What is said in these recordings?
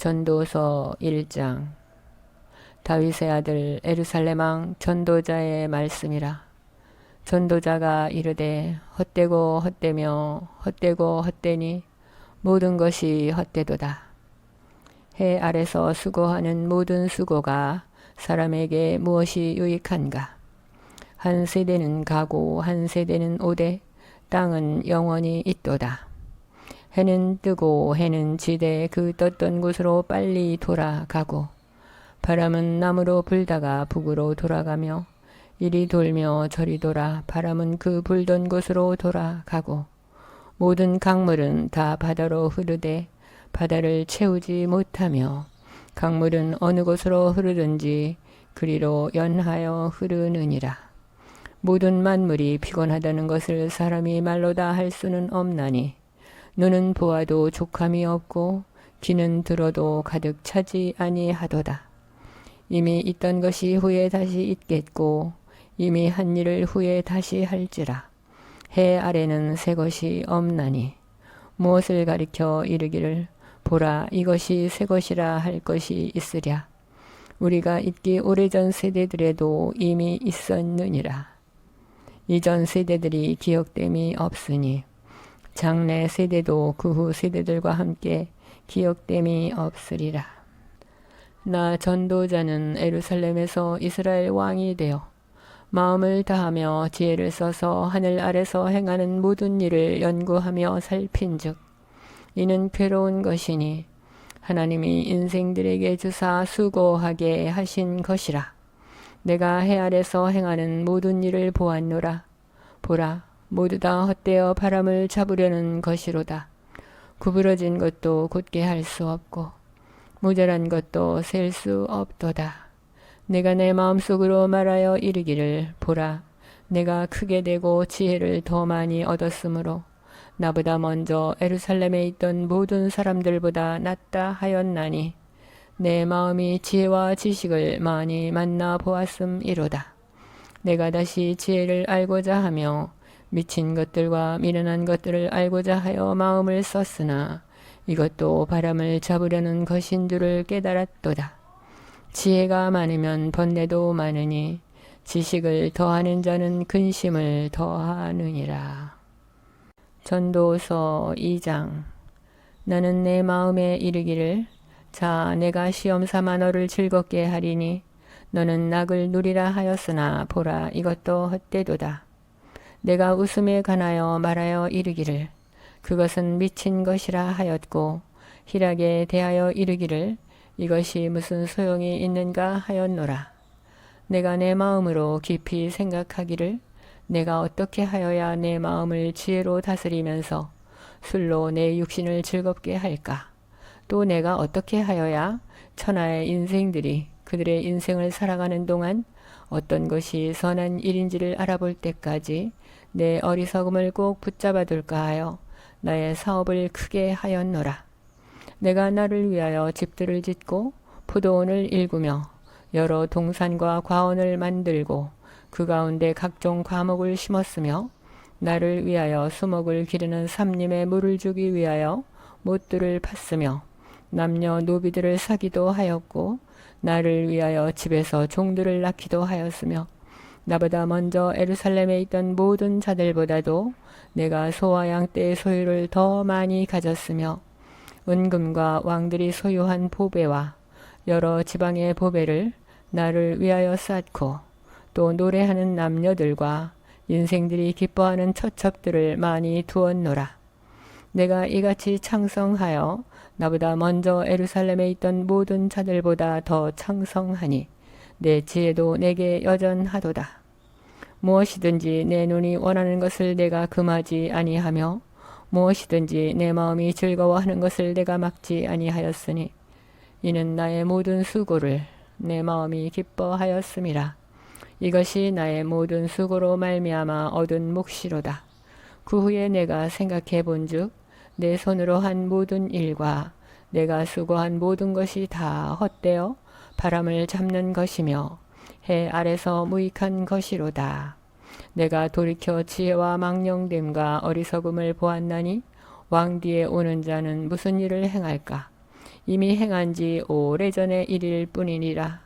전도서 1장. 다윗의 아들 에루살렘 왕 전도자의 말씀이라. 전도자가 이르되 헛되고 헛되며 헛되고 헛되니 모든 것이 헛되도다. 해 아래서 수고하는 모든 수고가 사람에게 무엇이 유익한가? 한 세대는 가고 한 세대는 오되 땅은 영원히 있도다. 해는 뜨고 해는 지되 그 떴던 곳으로 빨리 돌아가고 바람은 남으로 불다가 북으로 돌아가며 이리 돌며 저리 돌아 바람은 그 불던 곳으로 돌아가고 모든 강물은 다 바다로 흐르되 바다를 채우지 못하며 강물은 어느 곳으로 흐르든지 그리로 연하여 흐르느니라. 모든 만물이 피곤하다는 것을 사람이 말로 다 할 수는 없나니 눈은 보아도 족함이 없고 귀는 들어도 가득 차지 아니하도다. 이미 있던 것이 후에 다시 있겠고 이미 한 일을 후에 다시 할지라. 해 아래는 새 것이 없나니 무엇을 가리켜 이르기를 보라 이것이 새 것이라 할 것이 있으랴. 우리가 있기 오래전 세대들에도 이미 있었느니라. 이전 세대들이 기억됨이 없으니 장래 세대도 그 후 세대들과 함께 기억됨이 없으리라. 나 전도자는 에루살렘에서 이스라엘 왕이 되어 마음을 다하며 지혜를 써서 하늘 아래서 행하는 모든 일을 연구하며 살핀즉 이는 괴로운 것이니 하나님이 인생들에게 주사 수고하게 하신 것이라. 내가 해 아래서 행하는 모든 일을 보았노라. 보라 모두 다 헛되어 바람을 잡으려는 것이로다. 구부러진 것도 곧게 할 수 없고 모자란 것도 셀 수 없도다. 내가 내 마음속으로 말하여 이르기를 보라 내가 크게 되고 지혜를 더 많이 얻었으므로 나보다 먼저 에루살렘에 있던 모든 사람들보다 낫다 하였나니 내 마음이 지혜와 지식을 많이 만나 보았음이로다. 내가 다시 지혜를 알고자 하며 미친 것들과 미련한 것들을 알고자 하여 마음을 썼으나 이것도 바람을 잡으려는 것인 줄을 깨달았도다. 지혜가 많으면 번뇌도 많으니 지식을 더하는 자는 근심을 더하느니라. 전도서 2장. 나는 내 마음에 이르기를 자 내가 시험 삼아 너를 즐겁게 하리니 너는 낙을 누리라 하였으나 보라 이것도 헛되도다. 내가 웃음에 관하여 말하여 이르기를 그것은 미친 것이라 하였고 희락에 대하여 이르기를 이것이 무슨 소용이 있는가 하였노라. 내가 내 마음으로 깊이 생각하기를 내가 어떻게 하여야 내 마음을 지혜로 다스리면서 술로 내 육신을 즐겁게 할까? 또 내가 어떻게 하여야 천하의 인생들이 그들의 인생을 살아가는 동안 어떤 것이 선한 일인지를 알아볼 때까지 내 어리석음을 꼭 붙잡아둘까 하여 나의 사업을 크게 하였노라. 내가 나를 위하여 집들을 짓고 포도원을 일구며 여러 동산과 과원을 만들고 그 가운데 각종 과목을 심었으며 나를 위하여 수목을 기르는 삼림에 물을 주기 위하여 못들을 팠으며 남녀 노비들을 사기도 하였고 나를 위하여 집에서 종들을 낳기도 하였으며 나보다 먼저 에루살렘에 있던 모든 자들보다도 내가 소와 양떼의 소유를 더 많이 가졌으며 은금과 왕들이 소유한 보배와 여러 지방의 보배를 나를 위하여 쌓고 또 노래하는 남녀들과 인생들이 기뻐하는 처첩들을 많이 두었노라. 내가 이같이 창성하여 나보다 먼저 에루살렘에 있던 모든 자들보다 더 창성하니 내 지혜도 내게 여전하도다. 무엇이든지 내 눈이 원하는 것을 내가 금하지 아니하며 무엇이든지 내 마음이 즐거워하는 것을 내가 막지 아니하였으니 이는 나의 모든 수고를 내 마음이 기뻐하였음이라. 이것이 나의 모든 수고로 말미암아 얻은 몫이로다. 그 후에 내가 생각해 본즉 내 손으로 한 모든 일과 내가 수고한 모든 것이 다 헛되어 바람을 잡는 것이며 해 아래서 무익한 것이로다. 내가 돌이켜 지혜와 망령됨과 어리석음을 보았나니 왕 뒤에 오는 자는 무슨 일을 행할까? 이미 행한 지 오래전의 일일 뿐이니라.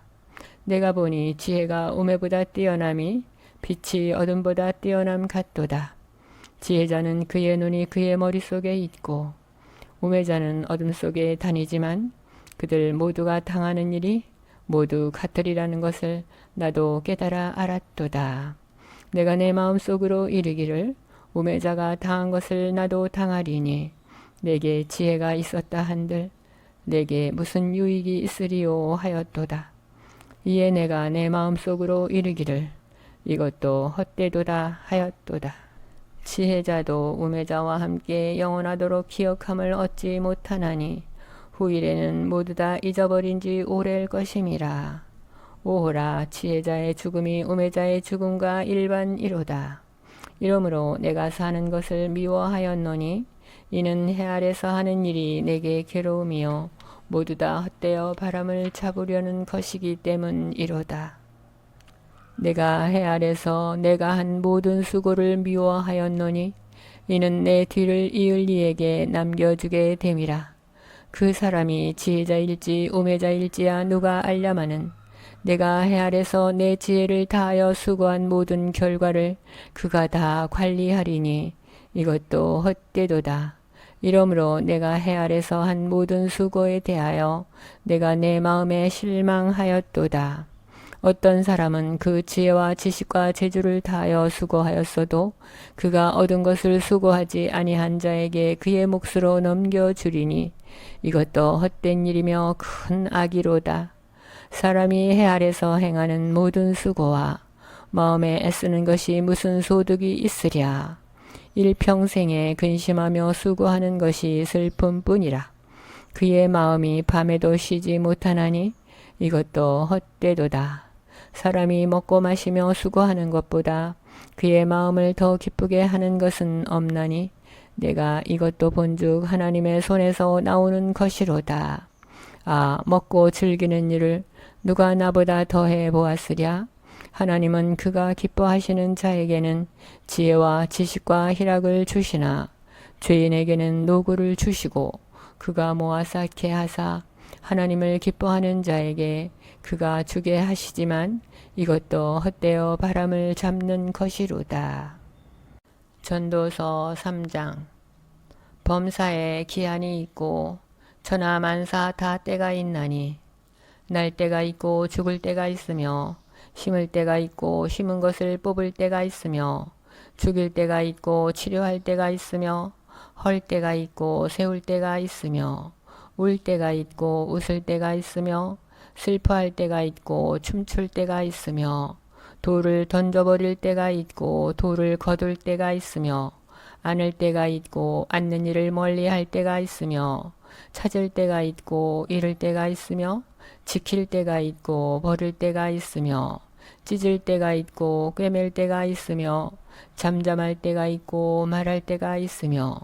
내가 보니 지혜가 우매보다 뛰어남이 빛이 어둠보다 뛰어남 같도다. 지혜자는 그의 눈이 그의 머릿속에 있고 우매자는 어둠 속에 다니지만 그들 모두가 당하는 일이 모두 같으리라는 것을 나도 깨달아 알았도다. 내가 내 마음속으로 이르기를 우매자가 당한 것을 나도 당하리니 내게 지혜가 있었다 한들 내게 무슨 유익이 있으리요 하였도다. 이에 내가 내 마음속으로 이르기를 이것도 헛되도다 하였도다. 지혜자도 우매자와 함께 영원하도록 기억함을 얻지 못하나니 후일에는 모두 다 잊어버린 지 오래일 것임이라. 오호라, 지혜자의 죽음이 우매자의 죽음과 일반이로다. 이러므로 내가 사는 것을 미워하였노니 이는 해 아래서 하는 일이 내게 괴로움이요 모두 다 헛되어 바람을 잡으려는 것이기 때문이로다. 내가 해 아래서 내가 한 모든 수고를 미워하였노니 이는 내 뒤를 이을 이에게 남겨주게 됨이라. 그 사람이 지혜자일지 우매자일지야 누가 알랴마는 내가 해 아래서 내 지혜를 다하여 수고한 모든 결과를 그가 다 관리하리니 이것도 헛되도다. 이러므로 내가 해 아래서 한 모든 수고에 대하여 내가 내 마음에 실망하였도다. 어떤 사람은 그 지혜와 지식과 재주를 다하여 수고하였어도 그가 얻은 것을 수고하지 아니한 자에게 그의 몫으로 넘겨주리니 이것도 헛된 일이며 큰 악이로다. 사람이 해 아래서 행하는 모든 수고와 마음에 애쓰는 것이 무슨 소득이 있으랴. 일평생에 근심하며 수고하는 것이 슬픔뿐이라. 그의 마음이 밤에도 쉬지 못하나니 이것도 헛되도다. 사람이 먹고 마시며 수고하는 것보다 그의 마음을 더 기쁘게 하는 것은 없나니 내가 이것도 본즉 하나님의 손에서 나오는 것이로다. 아, 먹고 즐기는 일을 누가 나보다 더해 보았으랴? 하나님은 그가 기뻐하시는 자에게는 지혜와 지식과 희락을 주시나 죄인에게는 노고를 주시고 그가 모아 쌓게 하사 하나님을 기뻐하는 자에게 그가 주게 하시지만 이것도 헛되어 바람을 잡는 것이로다. 전도서 3장. 범사에 기한이 있고 천하 만사 다 때가 있나니 날 때가 있고 죽을 때가 있으며 심을 때가 있고 심은 것을 뽑을 때가 있으며 죽일 때가 있고 치료할 때가 있으며 헐 때가 있고 세울 때가 있으며 울 때가 있고 웃을 때가 있으며 슬퍼할 때가 있고 춤출 때가 있으며 돌을 던져버릴 때가 있고 돌을 거둘 때가 있으며 안을 때가 있고 앉는 일을 멀리할 때가 있으며 찾을 때가 있고 잃을 때가 있으며 지킬 때가 있고 버릴 때가 있으며 찢을 때가 있고 꿰맬 때가 있으며 잠잠할 때가 있고 말할 때가 있으며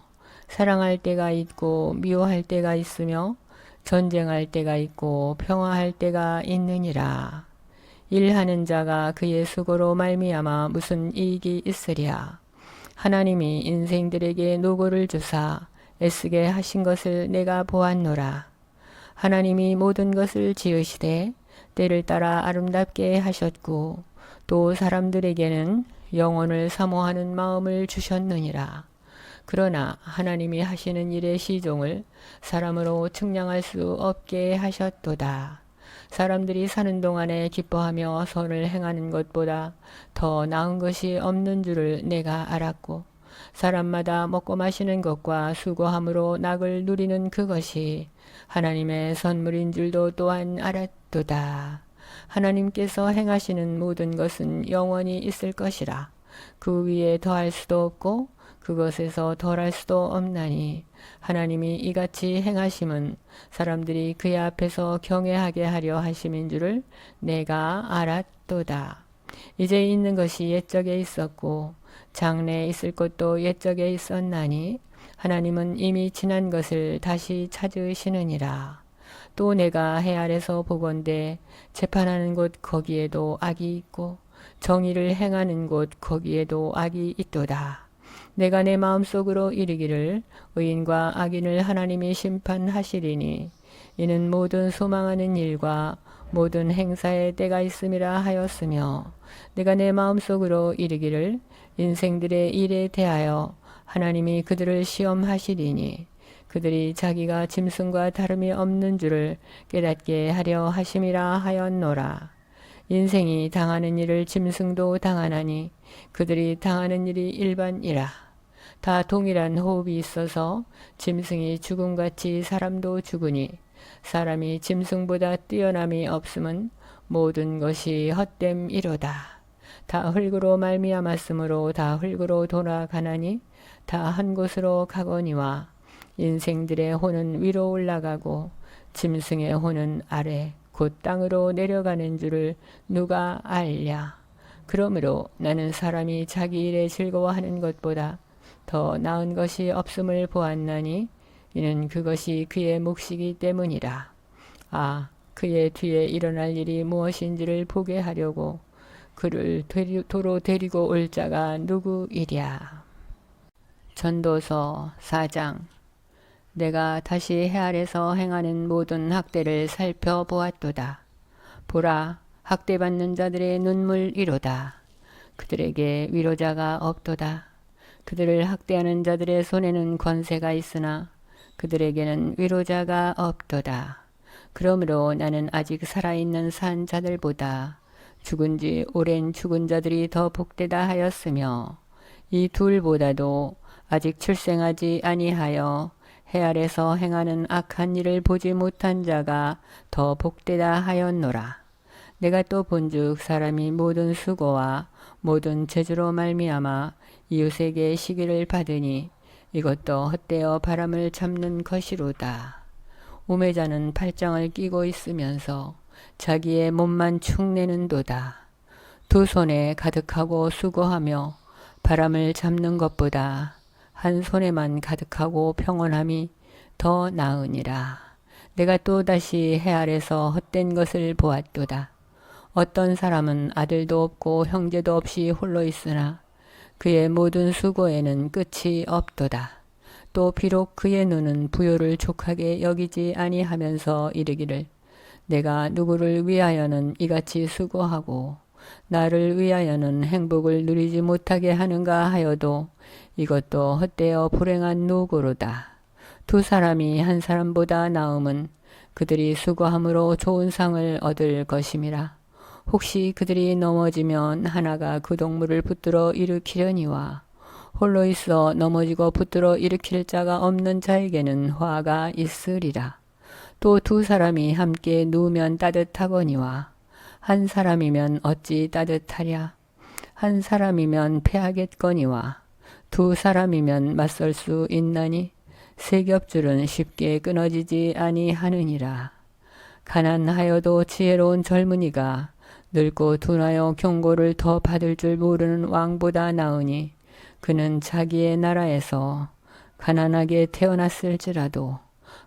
사랑할 때가 있고 미워할 때가 있으며 전쟁할 때가 있고 평화할 때가 있느니라. 일하는 자가 그의 수고로 말미암아 무슨 이익이 있으랴. 하나님이 인생들에게 노고를 주사 애쓰게 하신 것을 내가 보았노라. 하나님이 모든 것을 지으시되 때를 따라 아름답게 하셨고 또 사람들에게는 영혼을 사모하는 마음을 주셨느니라. 그러나 하나님이 하시는 일의 시종을 사람으로 측량할 수 없게 하셨도다. 사람들이 사는 동안에 기뻐하며 선을 행하는 것보다 더 나은 것이 없는 줄을 내가 알았고 사람마다 먹고 마시는 것과 수고함으로 낙을 누리는 그것이 하나님의 선물인 줄도 또한 알았도다. 하나님께서 행하시는 모든 것은 영원히 있을 것이라. 그 위에 더할 수도 없고 그것에서 덜할 수도 없나니 하나님이 이같이 행하심은 사람들이 그의 앞에서 경외하게 하려 하심인 줄을 내가 알았도다. 이제 있는 것이 옛적에 있었고 장래에 있을 것도 옛적에 있었나니 하나님은 이미 지난 것을 다시 찾으시느니라. 또 내가 해 아래서 보건대 재판하는 곳 거기에도 악이 있고 정의를 행하는 곳 거기에도 악이 있도다. 내가 내 마음속으로 이르기를 의인과 악인을 하나님이 심판하시리니 이는 모든 소망하는 일과 모든 행사에 때가 있음이라 하였으며 내가 내 마음속으로 이르기를 인생들의 일에 대하여 하나님이 그들을 시험하시리니 그들이 자기가 짐승과 다름이 없는 줄을 깨닫게 하려 하심이라 하였노라. 인생이 당하는 일을 짐승도 당하나니 그들이 당하는 일이 일반이라. 다 동일한 호흡이 있어서 짐승이 죽음같이 사람도 죽으니 사람이 짐승보다 뛰어남이 없음은 모든 것이 헛됨이로다. 다 흙으로 말미암았으므로 다 흙으로 돌아가나니 다 한 곳으로 가거니와 인생들의 혼은 위로 올라가고 짐승의 혼은 아래 곧 땅으로 내려가는 줄을 누가 알랴. 그러므로 나는 사람이 자기 일에 즐거워하는 것보다 더 나은 것이 없음을 보았나니 이는 그것이 그의 몫이기 때문이라. 아, 그의 뒤에 일어날 일이 무엇인지를 보게 하려고 그를 도로 데리고 올 자가 누구이랴. 전도서 4장. 내가 다시 해 아래서 행하는 모든 학대를 살펴보았도다. 보라, 학대받는 자들의 눈물이로다. 그들에게 위로자가 없도다. 그들을 학대하는 자들의 손에는 권세가 있으나 그들에게는 위로자가 없도다. 그러므로 나는 아직 살아있는 산 자들보다 죽은 지 오랜 죽은 자들이 더 복되다 하였으며 이 둘보다도 아직 출생하지 아니하여 해 아래서 행하는 악한 일을 보지 못한 자가 더 복되다 하였노라. 내가 또 본즉 사람이 모든 수고와 모든 재주로 말미암아 이웃에게 시기를 받으니 이것도 헛되어 바람을 잡는 것이로다. 우매자는 팔짱을 끼고 있으면서 자기의 몸만 축내는도다. 두 손에 가득하고 수고하며 바람을 잡는 것보다 한 손에만 가득하고 평온함이 더 나으니라. 내가 또다시 해 아래서 헛된 것을 보았도다. 어떤 사람은 아들도 없고 형제도 없이 홀로 있으나 그의 모든 수고에는 끝이 없도다. 또 비록 그의 눈은 부요를 족하게 여기지 아니하면서 이르기를 내가 누구를 위하여는 이같이 수고하고 나를 위하여는 행복을 누리지 못하게 하는가 하여도 이것도 헛되어 불행한 노고로다. 두 사람이 한 사람보다 나음은 그들이 수고함으로 좋은 상을 얻을 것임이라. 혹시 그들이 넘어지면 하나가 그 동물을 붙들어 일으키려니와 홀로 있어 넘어지고 붙들어 일으킬 자가 없는 자에게는 화가 있으리라. 또 두 사람이 함께 누우면 따뜻하거니와 한 사람이면 어찌 따뜻하랴. 한 사람이면 패하겠거니와 두 사람이면 맞설 수 있나니 세 겹줄은 쉽게 끊어지지 아니하느니라. 가난하여도 지혜로운 젊은이가 늙고 둔하여 경고를 더 받을 줄 모르는 왕보다 나으니 그는 자기의 나라에서 가난하게 태어났을지라도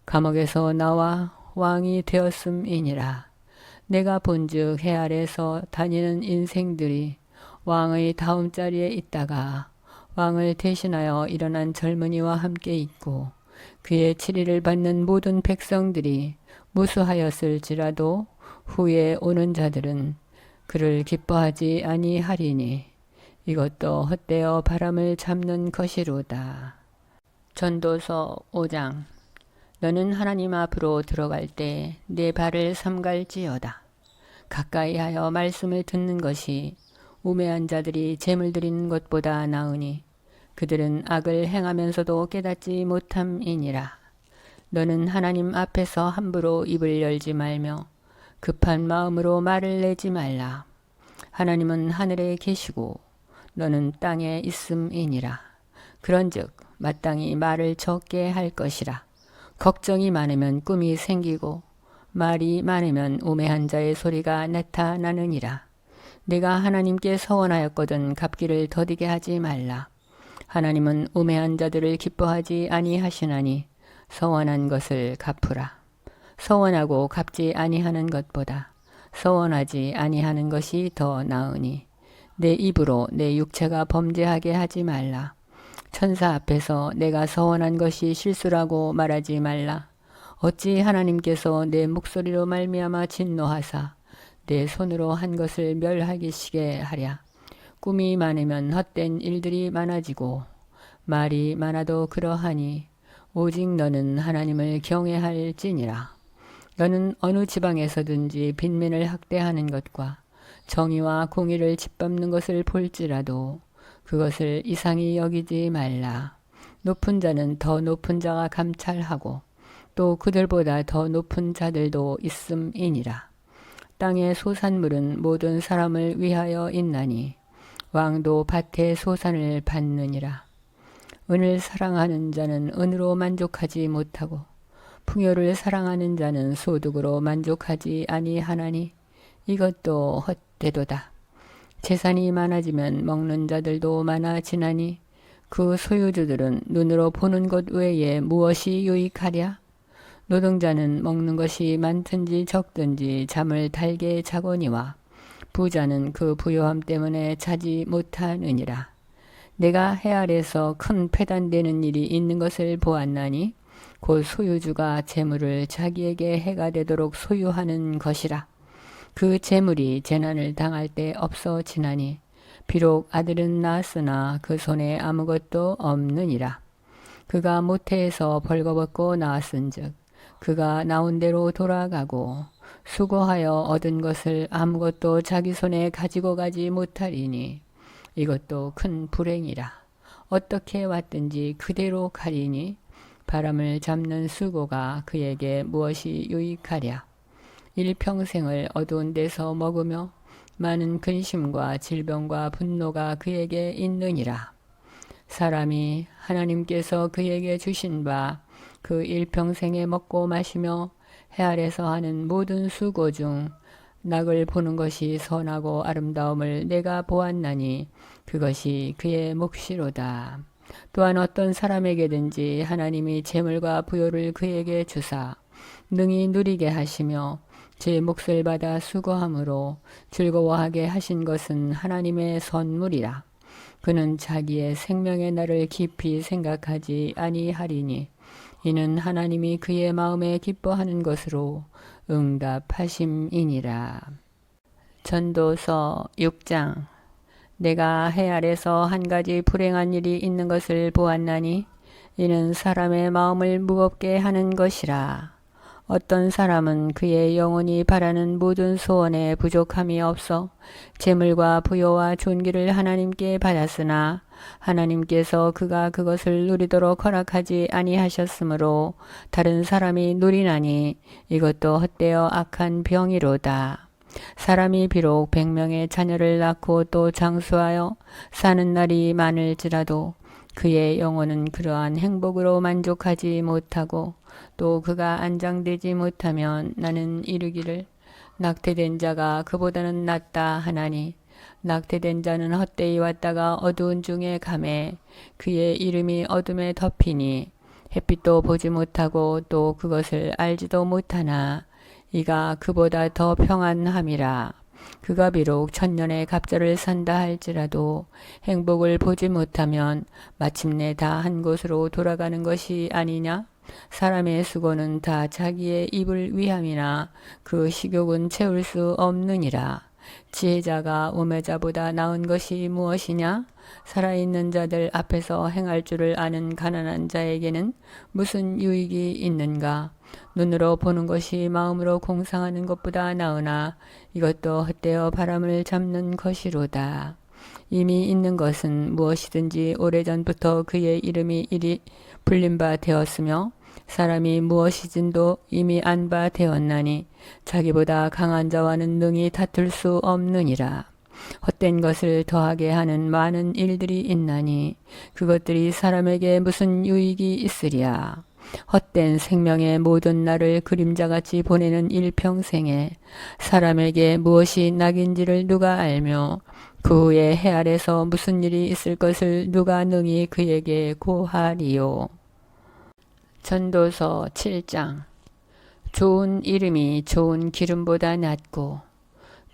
감옥에서 나와 왕이 되었음이니라. 내가 본즉 해 아래서 다니는 인생들이 왕의 다음 자리에 있다가 왕을 대신하여 일어난 젊은이와 함께 있고 그의 치리를 받는 모든 백성들이 무수하였을지라도 후에 오는 자들은 그를 기뻐하지 아니하리니 이것도 헛되어 바람을 잡는 것이로다. 전도서 5장. 너는 하나님 앞으로 들어갈 때 내 발을 삼갈지어다. 가까이하여 말씀을 듣는 것이 우매한 자들이 재물 드리는 것보다 나으니 그들은 악을 행하면서도 깨닫지 못함이니라. 너는 하나님 앞에서 함부로 입을 열지 말며 급한 마음으로 말을 내지 말라. 하나님은 하늘에 계시고 너는 땅에 있음이니라. 그런즉 마땅히 말을 적게 할 것이라. 걱정이 많으면 꿈이 생기고 말이 많으면 우매한 자의 소리가 나타나느니라. 내가 하나님께 서원하였거든 갚기를 더디게 하지 말라. 하나님은 우매한 자들을 기뻐하지 아니하시나니 서원한 것을 갚으라. 서원하고 갚지 아니하는 것보다 서원하지 아니하는 것이 더 나으니 내 입으로 내 육체가 범죄하게 하지 말라. 천사 앞에서 내가 서원한 것이 실수라고 말하지 말라. 어찌 하나님께서 내 목소리로 말미암아 진노하사 내 손으로 한 것을 멸하기시게 하랴. 꿈이 많으면 헛된 일들이 많아지고 말이 많아도 그러하니 오직 너는 하나님을 경외할지니라. 너는 어느 지방에서든지 빈민을 학대하는 것과 정의와 공의를 짓밟는 것을 볼지라도 그것을 이상히 여기지 말라. 높은 자는 더 높은 자가 감찰하고 또 그들보다 더 높은 자들도 있음이니라. 땅의 소산물은 모든 사람을 위하여 있나니 왕도 밭의 소산을 받느니라. 은을 사랑하는 자는 은으로 만족하지 못하고 풍요를 사랑하는 자는 소득으로 만족하지 아니하나니 이것도 헛되도다. 재산이 많아지면 먹는 자들도 많아지나니 그 소유주들은 눈으로 보는 것 외에 무엇이 유익하랴? 노동자는 먹는 것이 많든지 적든지 잠을 달게 자거니와 부자는 그 부요함 때문에 자지 못하느니라. 내가 해 아래서 큰 패단되는 일이 있는 것을 보았나니 곧 소유주가 재물을 자기에게 해가 되도록 소유하는 것이라. 그 재물이 재난을 당할 때 없어지나니 비록 아들은 낳았으나 그 손에 아무것도 없느니라. 그가 모태에서 벌거벗고 나왔은즉 그가 나온 대로 돌아가고 수고하여 얻은 것을 아무것도 자기 손에 가지고 가지 못하리니 이것도 큰 불행이라. 어떻게 왔든지 그대로 가리니 바람을 잡는 수고가 그에게 무엇이 유익하랴. 일평생을 어두운 데서 먹으며 많은 근심과 질병과 분노가 그에게 있느니라. 사람이 하나님께서 그에게 주신 바 그 일평생에 먹고 마시며 해 아래서 하는 모든 수고 중 낙을 보는 것이 선하고 아름다움을 내가 보았나니 그것이 그의 몫이로다. 또한 어떤 사람에게든지 하나님이 재물과 부요를 그에게 주사 능히 누리게 하시며 제 몫을 받아 수고함으로 즐거워하게 하신 것은 하나님의 선물이라. 그는 자기의 생명의 날을 깊이 생각하지 아니하리니 이는 하나님이 그의 마음에 기뻐하는 것으로 응답하심이니라. 전도서 6장. 내가 해 아래서 한 가지 불행한 일이 있는 것을 보았나니 이는 사람의 마음을 무겁게 하는 것이라. 어떤 사람은 그의 영혼이 바라는 모든 소원에 부족함이 없어 재물과 부요와 존귀를 하나님께 받았으나 하나님께서 그가 그것을 누리도록 허락하지 아니하셨으므로 다른 사람이 누리나니 이것도 헛되어 악한 병이로다. 사람이 비록 100명의 자녀를 낳고 또 장수하여 사는 날이 많을지라도 그의 영혼은 그러한 행복으로 만족하지 못하고 또 그가 안장되지 못하면 나는 이르기를 낙태된 자가 그보다는 낫다 하나니 낙태된 자는 헛되이 왔다가 어두운 중에 가매 그의 이름이 어둠에 덮이니 햇빛도 보지 못하고 또 그것을 알지도 못하나 이가 그보다 더 평안함이라. 그가 비록 천년의 갑절을 산다 할지라도 행복을 보지 못하면 마침내 다 한 곳으로 돌아가는 것이 아니냐? 사람의 수고는 다 자기의 입을 위함이나 그 식욕은 채울 수 없느니라. 지혜자가 우매자보다 나은 것이 무엇이냐? 살아있는 자들 앞에서 행할 줄을 아는 가난한 자에게는 무슨 유익이 있는가? 눈으로 보는 것이 마음으로 공상하는 것보다 나으나 이것도 헛되어 바람을 잡는 것이로다. 이미 있는 것은 무엇이든지 오래전부터 그의 이름이 이리 불린 바 되었으며 사람이 무엇이든도 이미 안 바 되었나니 자기보다 강한 자와는 능히 다툴 수 없느니라. 헛된 것을 더하게 하는 많은 일들이 있나니 그것들이 사람에게 무슨 유익이 있으랴. 헛된 생명의 모든 날을 그림자같이 보내는 일평생에 사람에게 무엇이 낙인지를 누가 알며 그 후에 해 아래서 무슨 일이 있을 것을 누가 능히 그에게 고하리요. 전도서 7장. 좋은 이름이 좋은 기름보다 낫고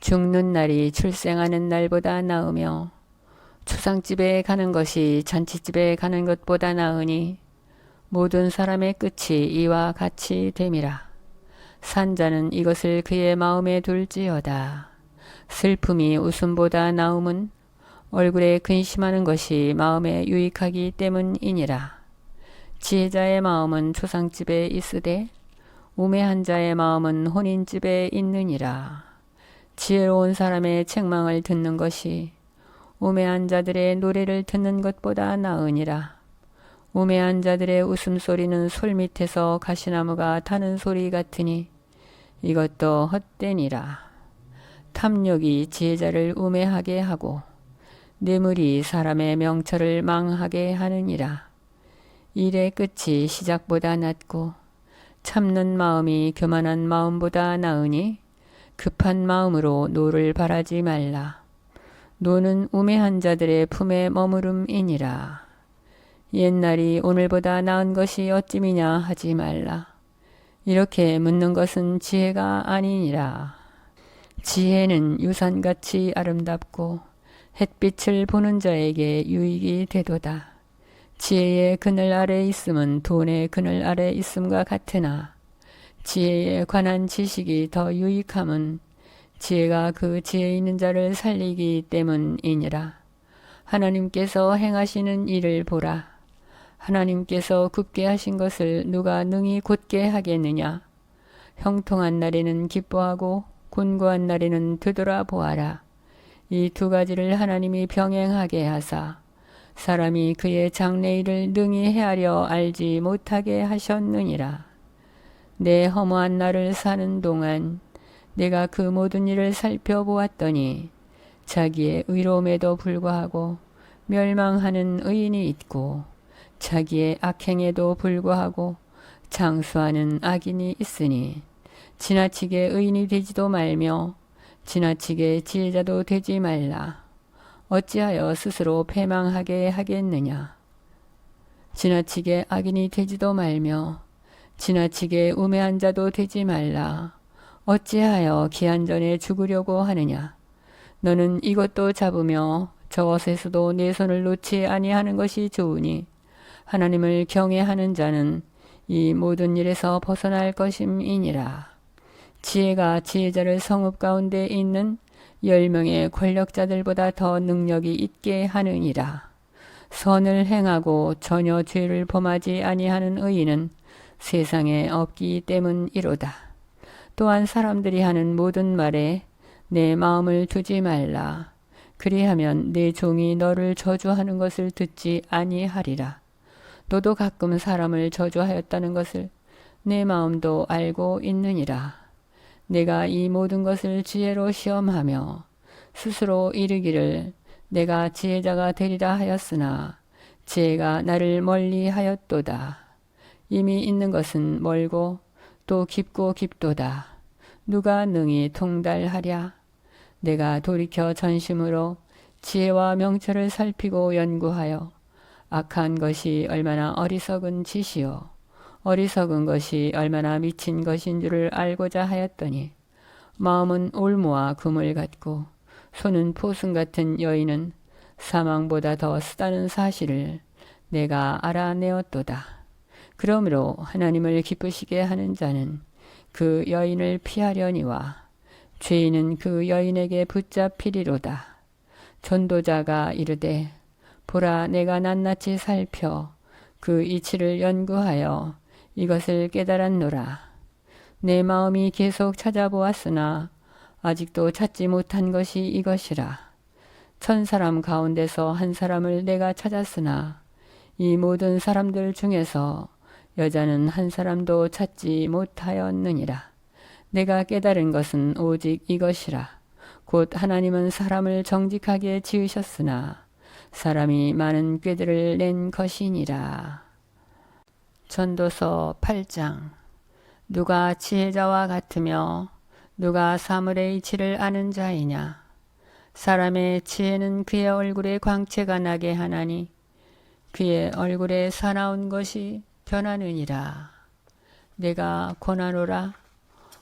죽는 날이 출생하는 날보다 나으며 추상집에 가는 것이 잔치집에 가는 것보다 나으니 모든 사람의 끝이 이와 같이 됨이라. 산자는 이것을 그의 마음에 둘지어다. 슬픔이 웃음보다 나음은 얼굴에 근심하는 것이 마음에 유익하기 때문이니라. 지혜자의 마음은 초상집에 있으되 우매한 자의 마음은 혼인집에 있느니라. 지혜로운 사람의 책망을 듣는 것이 우매한 자들의 노래를 듣는 것보다 나으니라. 우매한 자들의 웃음소리는 솔 밑에서 가시나무가 타는 소리 같으니 이것도 헛되니라. 탐욕이 지혜자를 우매하게 하고 뇌물이 사람의 명철을 망하게 하느니라. 일의 끝이 시작보다 낫고 참는 마음이 교만한 마음보다 나으니 급한 마음으로 노를 바라지 말라. 노는 우매한 자들의 품에 머무름이니라. 옛날이 오늘보다 나은 것이 어찌미냐 하지 말라. 이렇게 묻는 것은 지혜가 아니니라. 지혜는 유산같이 아름답고 햇빛을 보는 자에게 유익이 되도다. 지혜의 그늘 아래 있음은 돈의 그늘 아래 있음과 같으나 지혜에 관한 지식이 더 유익함은 지혜가 그 지혜 있는 자를 살리기 때문이니라. 하나님께서 행하시는 일을 보라. 하나님께서 굽게 하신 것을 누가 능히 곧게 하겠느냐. 형통한 날에는 기뻐하고 곤고한 날에는 되돌아보아라. 이 두 가지를 하나님이 병행하게 하사 사람이 그의 장래일을 능히 헤아려 알지 못하게 하셨느니라. 내 허무한 날을 사는 동안 내가 그 모든 일을 살펴보았더니 자기의 의로움에도 불구하고 멸망하는 의인이 있고 자기의 악행에도 불구하고 장수하는 악인이 있으니 지나치게 의인이 되지도 말며 지나치게 지혜자도 되지 말라. 어찌하여 스스로 패망하게 하겠느냐. 지나치게 악인이 되지도 말며 지나치게 우매한 자도 되지 말라. 어찌하여 기한 전에 죽으려고 하느냐. 너는 이것도 잡으며 저것에서도 내 손을 놓지 아니하는 것이 좋으니 하나님을 경외하는 자는 이 모든 일에서 벗어날 것임이니라. 지혜가 지혜자를 성읍 가운데 있는 10명의 권력자들보다 더 능력이 있게 하느니라. 선을 행하고 전혀 죄를 범하지 아니하는 의인은 세상에 없기 때문이로다. 또한 사람들이 하는 모든 말에 내 마음을 두지 말라. 그리하면 내 종이 너를 저주하는 것을 듣지 아니하리라. 너도 가끔 사람을 저주하였다는 것을 내 마음도 알고 있느니라. 내가 이 모든 것을 지혜로 시험하며 스스로 이르기를 내가 지혜자가 되리라 하였으나 지혜가 나를 멀리 하였도다. 이미 있는 것은 멀고 또 깊고 깊도다. 누가 능히 통달하랴. 내가 돌이켜 전심으로 지혜와 명철을 살피고 연구하여 악한 것이 얼마나 어리석은 짓이요 어리석은 것이 얼마나 미친 것인 줄을 알고자 하였더니 마음은 올무와 금을 같고 손은 포승 같은 여인은 사망보다 더 쓰다는 사실을 내가 알아내었도다. 그러므로 하나님을 기쁘시게 하는 자는 그 여인을 피하려니와 죄인은 그 여인에게 붙잡히리로다. 전도자가 이르되 보라 내가 낱낱이 살펴 그 이치를 연구하여 이것을 깨달았노라. 내 마음이 계속 찾아보았으나 아직도 찾지 못한 것이 이것이라. 1000사람 가운데서 한 사람을 내가 찾았으나 이 모든 사람들 중에서 여자는 한 사람도 찾지 못하였느니라. 내가 깨달은 것은 오직 이것이라. 곧 하나님은 사람을 정직하게 지으셨으나 사람이 많은 꾀들을 낸 것이니라. 전도서 8장. 누가 지혜자와 같으며 누가 사물의 이치를 아는 자이냐. 사람의 지혜는 그의 얼굴에 광채가 나게 하나니 그의 얼굴에 사나운 것이 변하느니라. 내가 권하노라.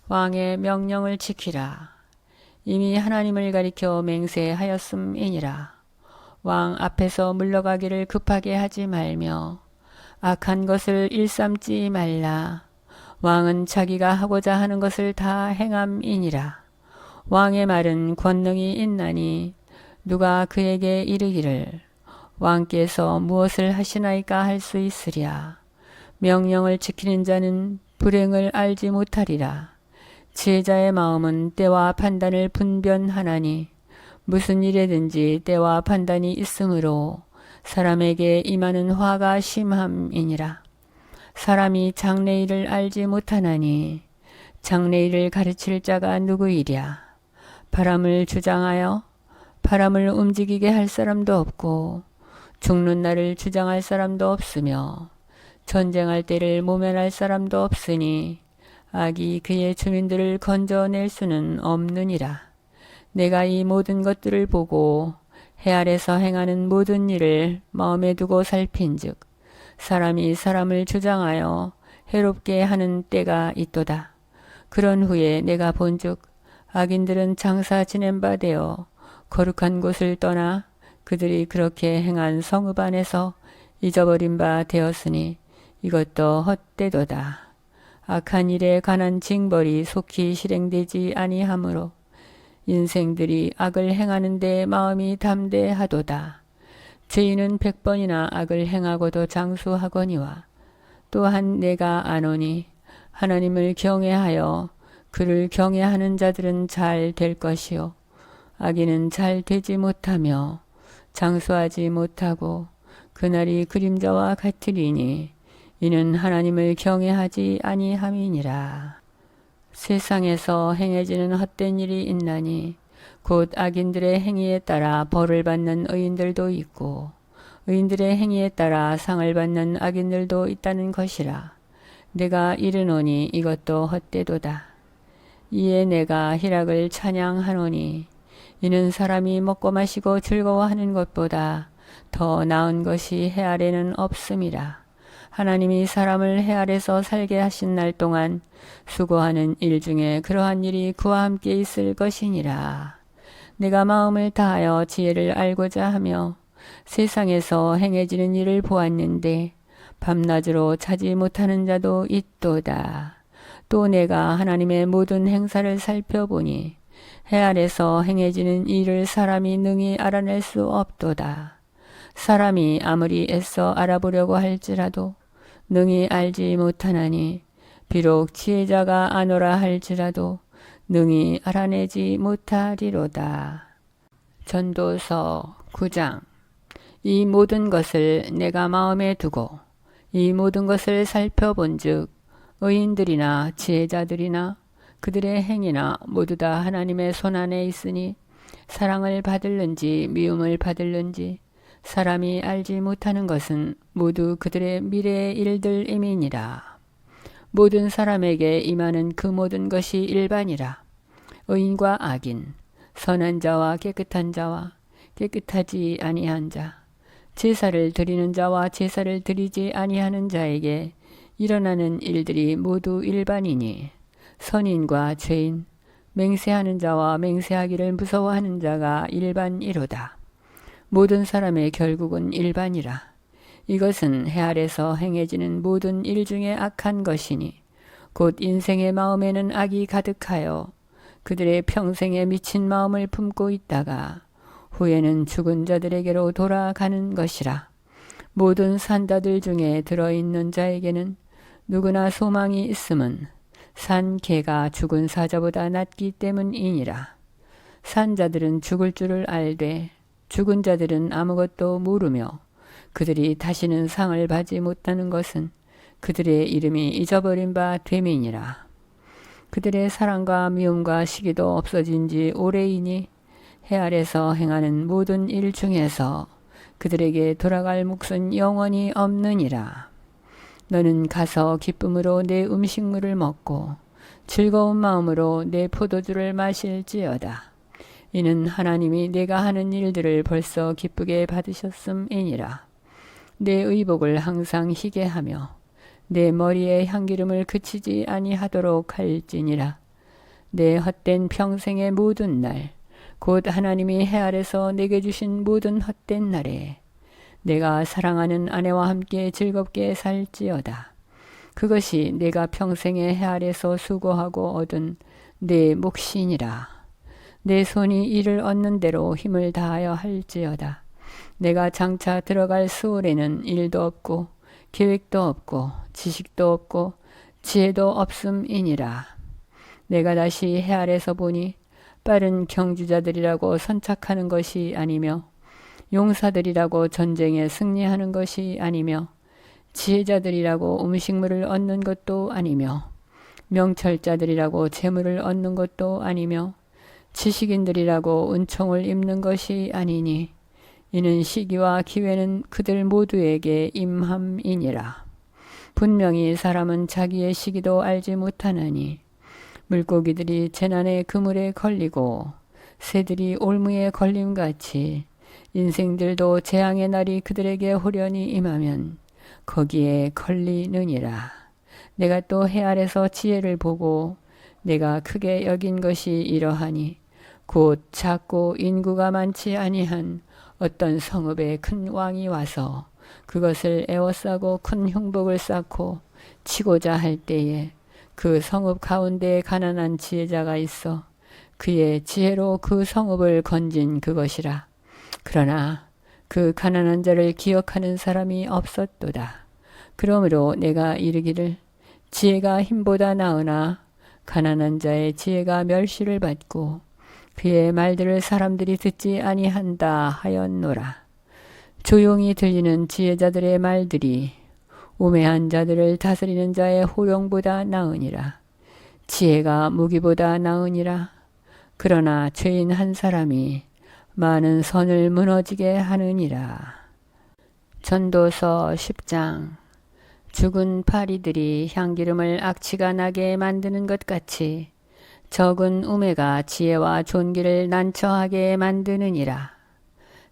왕의 명령을 지키라. 이미 하나님을 가리켜 맹세하였음이니라. 왕 앞에서 물러가기를 급하게 하지 말며 악한 것을 일삼지 말라. 왕은 자기가 하고자 하는 것을 다 행함이니라. 왕의 말은 권능이 있나니 누가 그에게 이르기를 왕께서 무엇을 하시나이까 할 수 있으랴. 명령을 지키는 자는 불행을 알지 못하리라. 지혜자의 마음은 때와 판단을 분별하나니 무슨 일에든지 때와 판단이 있으므로 사람에게 임하는 화가 심함이니라. 사람이 장래일을 알지 못하나니 장래일을 가르칠 자가 누구이랴. 바람을 주장하여 바람을 움직이게 할 사람도 없고 죽는 날을 주장할 사람도 없으며 전쟁할 때를 모면할 사람도 없으니 악이 그의 주민들을 건져낼 수는 없느니라. 내가 이 모든 것들을 보고 해 아래서 행하는 모든 일을 마음에 두고 살핀즉 사람이 사람을 주장하여 해롭게 하는 때가 있도다. 그런 후에 내가 본즉 악인들은 장사 지낸 바 되어 거룩한 곳을 떠나 그들이 그렇게 행한 성읍 안에서 잊어버린 바 되었으니 이것도 헛되도다. 악한 일에 관한 징벌이 속히 실행되지 아니하므로 인생들이 악을 행하는데 마음이 담대하도다. 죄인은 100번이나 악을 행하고도 장수하거니와 또한 내가 아노니 하나님을 경외하여 그를 경외하는 자들은 잘 될 것이요 악인은 잘 되지 못하며 장수하지 못하고 그날이 그림자와 같으리니 이는 하나님을 경외하지 아니함이니라. 세상에서 행해지는 헛된 일이 있나니 곧 악인들의 행위에 따라 벌을 받는 의인들도 있고 의인들의 행위에 따라 상을 받는 악인들도 있다는 것이라. 내가 이르노니 이것도 헛되도다. 이에 내가 희락을 찬양하노니 이는 사람이 먹고 마시고 즐거워하는 것보다 더 나은 것이 해 아래는 없음이라. 하나님이 사람을 해 아래서 살게 하신 날 동안 수고하는 일 중에 그러한 일이 그와 함께 있을 것이니라. 내가 마음을 다하여 지혜를 알고자 하며 세상에서 행해지는 일을 보았는데 밤낮으로 차지 못하는 자도 있도다. 또 내가 하나님의 모든 행사를 살펴보니 해 아래서 행해지는 일을 사람이 능히 알아낼 수 없도다. 사람이 아무리 애써 알아보려고 할지라도 능히 알지 못하나니 비록 지혜자가 아노라 할지라도 능히 알아내지 못하리로다. 전도서 9장. 이 모든 것을 내가 마음에 두고 이 모든 것을 살펴본즉 의인들이나 지혜자들이나 그들의 행위나 모두 다 하나님의 손안에 있으니 사랑을 받을는지 미움을 받을는지 사람이 알지 못하는 것은 모두 그들의 미래의 일들임이니라. 모든 사람에게 임하는 그 모든 것이 일반이라. 의인과 악인, 선한 자와 깨끗한 자와 깨끗하지 아니한 자, 제사를 드리는 자와 제사를 드리지 아니하는 자에게 일어나는 일들이 모두 일반이니 선인과 죄인, 맹세하는 자와 맹세하기를 무서워하는 자가 일반이로다. 모든 사람의 결국은 일반이라. 이것은 해 아래서 행해지는 모든 일 중에 악한 것이니 곧 인생의 마음에는 악이 가득하여 그들의 평생에 미친 마음을 품고 있다가 후에는 죽은 자들에게로 돌아가는 것이라. 모든 산자들 중에 들어있는 자에게는 누구나 소망이 있음은 산 개가 죽은 사자보다 낫기 때문이니라. 산자들은 죽을 줄을 알되 죽은 자들은 아무것도 모르며 그들이 다시는 상을 받지 못하는 것은 그들의 이름이 잊어버린 바 됨이니라. 그들의 사랑과 미움과 시기도 없어진 지 오래이니 해 아래서 행하는 모든 일 중에서 그들에게 돌아갈 몫은 영원히 없느니라. 너는 가서 기쁨으로 내 음식물을 먹고 즐거운 마음으로 내 포도주를 마실지어다. 이는 하나님이 내가 하는 일들을 벌써 기쁘게 받으셨음이니라. 내 의복을 항상 희게 하며 내 머리에 향기름을 그치지 아니하도록 할지니라. 내 헛된 평생의 모든 날 곧 하나님이 해 아래서 내게 주신 모든 헛된 날에 내가 사랑하는 아내와 함께 즐겁게 살지어다. 그것이 내가 평생의 해 아래서 수고하고 얻은 내 몫이니라. 내 손이 이를 얻는 대로 힘을 다하여 할지어다. 내가 장차 들어갈 수월에는 일도 없고 계획도 없고 지식도 없고 지혜도 없음이니라. 내가 다시 해 아래서 보니 빠른 경주자들이라고 선착하는 것이 아니며 용사들이라고 전쟁에 승리하는 것이 아니며 지혜자들이라고 음식물을 얻는 것도 아니며 명철자들이라고 재물을 얻는 것도 아니며 지식인들이라고 은총을 입는 것이 아니니 이는 시기와 기회는 그들 모두에게 임함이니라. 분명히 사람은 자기의 시기도 알지 못하나니 물고기들이 재난의 그물에 걸리고 새들이 올무에 걸림같이 인생들도 재앙의 날이 그들에게 호련히 임하면 거기에 걸리느니라. 내가 또 해 아래서 지혜를 보고 내가 크게 여긴 것이 이러하니 곧 작고 인구가 많지 아니한 어떤 성읍에 큰 왕이 와서 그것을 에워싸고 큰 흉복을 쌓고 치고자 할 때에 그 성읍 가운데에 가난한 지혜자가 있어 그의 지혜로 그 성읍을 건진 그것이라. 그러나 그 가난한 자를 기억하는 사람이 없었도다. 그러므로 내가 이르기를 지혜가 힘보다 나으나 가난한 자의 지혜가 멸시를 받고 그의 말들을 사람들이 듣지 아니한다 하였노라. 조용히 들리는 지혜자들의 말들이 우매한 자들을 다스리는 자의 호령보다 나으니라. 지혜가 무기보다 나으니라. 그러나 죄인 한 사람이 많은 선을 무너지게 하느니라. 전도서 10장. 죽은 파리들이 향기름을 악취가 나게 만드는 것 같이 적은 우매가 지혜와 존귀를 난처하게 만드느니라.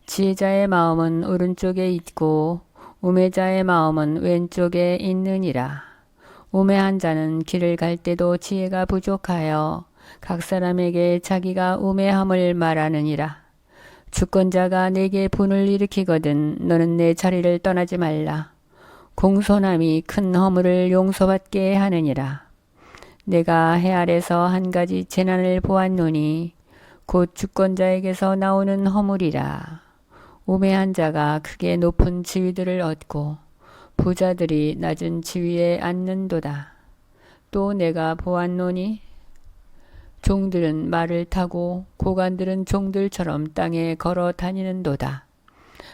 지혜자의 마음은 오른쪽에 있고 우매자의 마음은 왼쪽에 있느니라. 우매한 자는 길을 갈 때도 지혜가 부족하여 각 사람에게 자기가 우매함을 말하느니라. 주권자가 내게 분을 일으키거든 너는 내 자리를 떠나지 말라. 공손함이 큰 허물을 용서받게 하느니라. 내가 해 아래서 한 가지 재난을 보았노니 곧 주권자에게서 나오는 허물이라. 우매한 자가 크게 높은 지위들을 얻고 부자들이 낮은 지위에 앉는도다. 또 내가 보았노니 종들은 말을 타고 고관들은 종들처럼 땅에 걸어 다니는도다.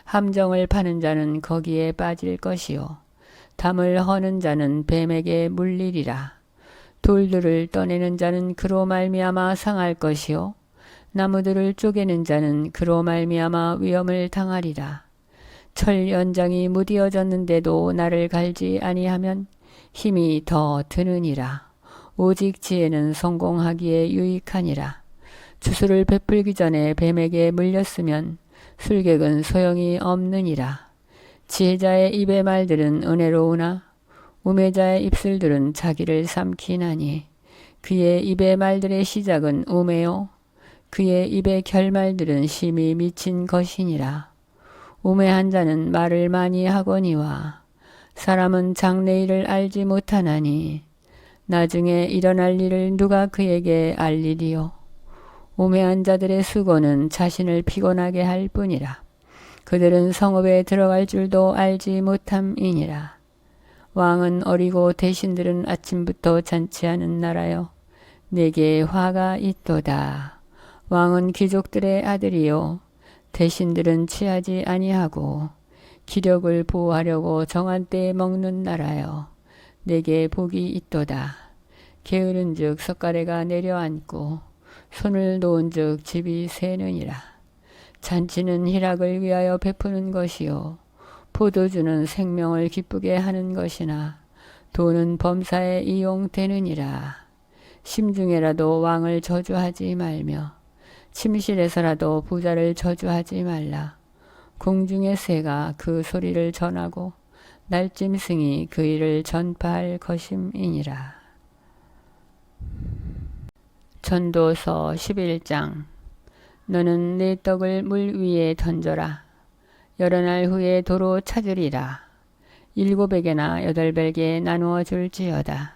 함정을 파는 자는 거기에 빠질 것이요 담을 허는 자는 뱀에게 물리리라. 돌들을 떠내는 자는 그로 말미암아 상할 것이요 나무들을 쪼개는 자는 그로 말미암아 위험을 당하리라. 철 연장이 무디어졌는데도 나를 갈지 아니하면 힘이 더 드느니라. 오직 지혜는 성공하기에 유익하니라. 주술을 베풀기 전에 뱀에게 물렸으면 술객은 소용이 없느니라. 지혜자의 입의 말들은 은혜로우나 우매자의 입술들은 자기를 삼키나니 그의 입의 말들의 시작은 우매요 그의 입의 결말들은 심히 미친 것이니라. 우매한 자는 말을 많이 하거니와 사람은 장래일을 알지 못하나니 나중에 일어날 일을 누가 그에게 알리리요. 우매한 자들의 수고는 자신을 피곤하게 할 뿐이라. 그들은 성읍에 들어갈 줄도 알지 못함이니라. 왕은 어리고 대신들은 아침부터 잔치하는 나라여 내게 화가 있도다. 왕은 귀족들의 아들이요 대신들은 취하지 아니하고 기력을 보호하려고 정한 때에 먹는 나라여 내게 복이 있도다. 게으른즉 석가래가 내려앉고 손을 놓은즉 집이 새느니라. 잔치는 희락을 위하여 베푸는 것이요 포도주는 생명을 기쁘게 하는 것이나 돈은 범사에 이용되느니라. 심중에라도 왕을 저주하지 말며 침실에서라도 부자를 저주하지 말라. 공중의 새가 그 소리를 전하고 날짐승이 그 일을 전파할 것임이니라. 전도서 11장. 너는 내 떡을 물 위에 던져라. 여러 날 후에 도로 찾으리라. 7에게나 8에게 나누어 줄지어다.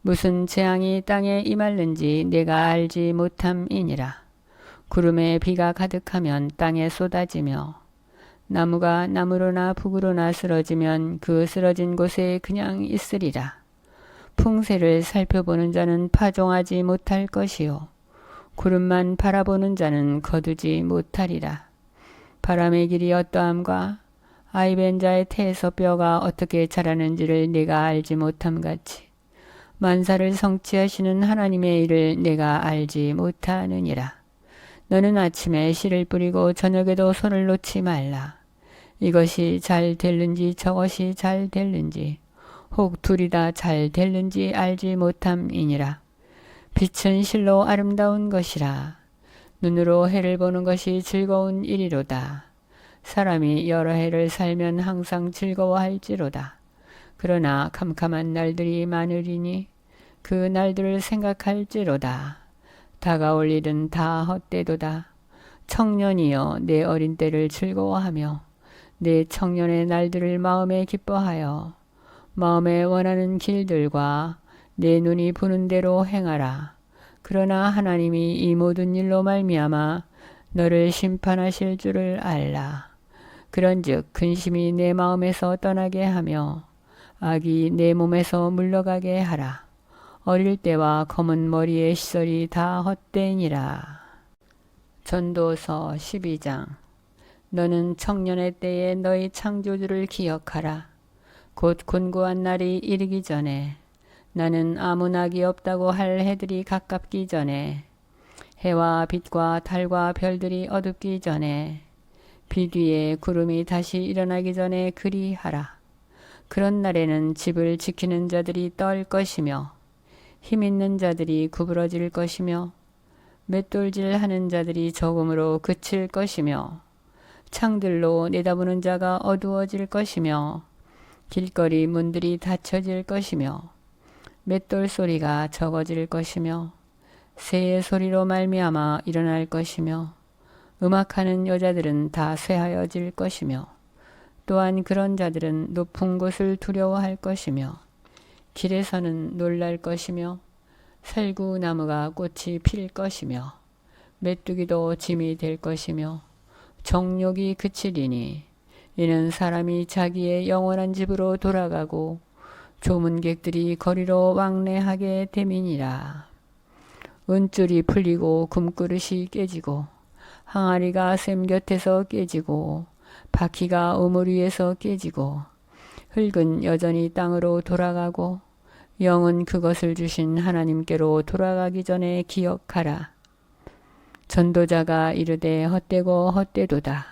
무슨 재앙이 땅에 임할는지 내가 알지 못함이니라. 구름에 비가 가득하면 땅에 쏟아지며 나무가 남으로나 북으로나 쓰러지면 그 쓰러진 곳에 그냥 있으리라. 풍세를 살펴보는 자는 파종하지 못할 것이요 구름만 바라보는 자는 거두지 못하리라. 바람의 길이 어떠함과 아이벤 자의 태에서 뼈가 어떻게 자라는지를 내가 알지 못함같이 만사를 성취하시는 하나님의 일을 내가 알지 못하느니라. 너는 아침에 씨를 뿌리고 저녁에도 손을 놓지 말라. 이것이 잘 될는지 저것이 잘 될는지 혹 둘이 다 잘 될는지 알지 못함이니라. 빛은 실로 아름다운 것이라. 눈으로 해를 보는 것이 즐거운 일이로다. 사람이 여러 해를 살면 항상 즐거워할지로다. 그러나 캄캄한 날들이 많으리니 그 날들을 생각할지로다. 다가올 일은 다 헛되도다. 청년이여 내 어린 때를 즐거워하며 내 청년의 날들을 마음에 기뻐하여 마음에 원하는 길들과 내 눈이 부는 대로 행하라. 그러나 하나님이 이 모든 일로 말미암아 너를 심판하실 줄을 알라. 그런즉 근심이 내 마음에서 떠나게 하며 악이 내 몸에서 물러가게 하라. 어릴 때와 검은 머리의 시절이 다 헛되니라. 전도서 12장. 너는 청년의 때에 너희 창조주를 기억하라. 곧 곤고한 날이 이르기 전에 나는 아무 낙이 없다고 할 해들이 가깝기 전에 해와 빛과 달과 별들이 어둡기 전에 비 뒤에 구름이 다시 일어나기 전에 그리하라. 그런 날에는 집을 지키는 자들이 떨 것이며 힘있는 자들이 구부러질 것이며 맷돌질 하는 자들이 적음으로 그칠 것이며 창들로 내다보는 자가 어두워질 것이며 길거리 문들이 닫혀질 것이며 맷돌 소리가 적어질 것이며 새의 소리로 말미암아 일어날 것이며 음악하는 여자들은 다 쇠하여질 것이며 또한 그런 자들은 높은 곳을 두려워할 것이며 길에서는 놀랄 것이며 살구나무가 꽃이 필 것이며 메뚜기도 짐이 될 것이며 정욕이 그치리니 이는 사람이 자기의 영원한 집으로 돌아가고 조문객들이 거리로 왕래하게 됨이니라. 은줄이 풀리고 금그릇이 깨지고 항아리가 샘 곁에서 깨지고 바퀴가 우물 위에서 깨지고 흙은 여전히 땅으로 돌아가고 영은 그것을 주신 하나님께로 돌아가기 전에 기억하라. 전도자가 이르되 헛되고 헛되도다.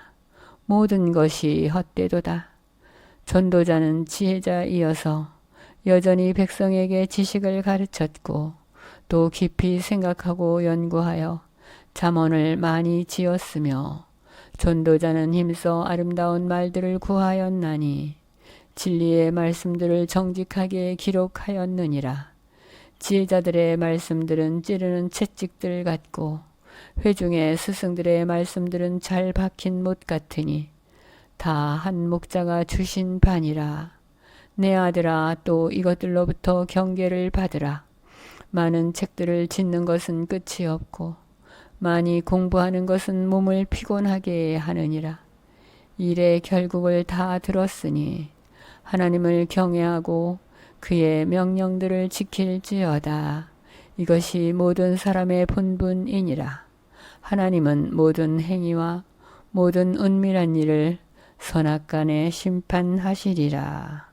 모든 것이 헛되도다. 전도자는 지혜자이어서 여전히 백성에게 지식을 가르쳤고 또 깊이 생각하고 연구하여 잠언을 많이 지었으며 전도자는 힘써 아름다운 말들을 구하였나니 진리의 말씀들을 정직하게 기록하였느니라. 지혜자들의 말씀들은 찌르는 채찍들 같고 회중의 스승들의 말씀들은 잘 박힌 못 같으니 다 한 목자가 주신 바니라. 내 아들아, 또 이것들로부터 경계를 받으라. 많은 책들을 짓는 것은 끝이 없고 많이 공부하는 것은 몸을 피곤하게 하느니라. 일의 결국을 다 들었으니 하나님을 경외하고 그의 명령들을 지킬지어다. 이것이 모든 사람의 본분이니라. 하나님은 모든 행위와 모든 은밀한 일을 선악간에 심판하시리라.